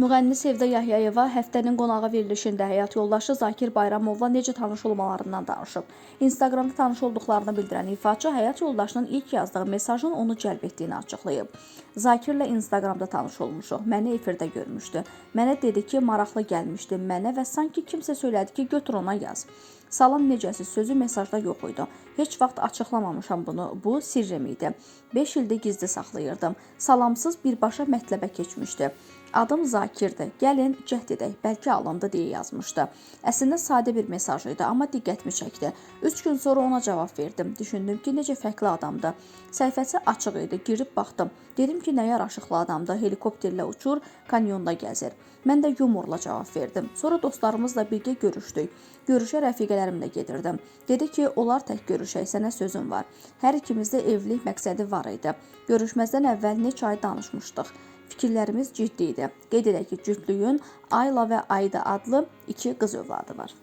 Müğənni Sevda Yahyayeva həftənin qonağı verilişində həyat yoldaşı Zakir Bayramovla necə tanış olmalarından danışıb. Instagramda tanış olduqlarını bildirən ifaçı həyat yoldaşının ilk yazdığı mesajın onu cəlb etdiyini açıqlayıb. Zakirlə Instagramda tanış olmuşuq. Məni efirdə görmüşdü. Mənə dedi ki, maraqlı gəlmişdi mənə və sanki kimsə söylədi ki, götür ona yaz. Salam necəsiz sözü mesajda yox idi. Heç vaxt açıqlamamışam bunu. Bu sirrim idi. 5 ildir gizli saxlayırdım. Salamsız birbaşa mətləbə keçmişdi. Adım Zakirdir. Gəlin cəhd edək, bəlkə alındı deyə yazmışdı. Əslində sadə bir mesaj idi, amma diqqətimi çəkdi. 3 gün sonra ona cavab verdim. Düşündüm ki, necə fərqli adamdır. Səhifəsi açıq idi, girib baxdım. Dedim ki, nə yaraşıqlı adamdır, helikopterlə uçur, kanyonda gəzir. Mən də yumorla cavab verdim. Sonra dostlarımızla birgə görüşdük. Görüşə rəfiqələrimlə gedirdim. Dedi ki, onlar tək görüşək, sənə sözüm var. Hər ikimizdə evlilik məqsədi var idi. Görüşməzdən əvvəl neçə ay danışmışdıq. Fikirlərimiz ciddi idi. Qeyd edək ki, cütlüyün Ayla və Ayda adlı 2 qız övladı var.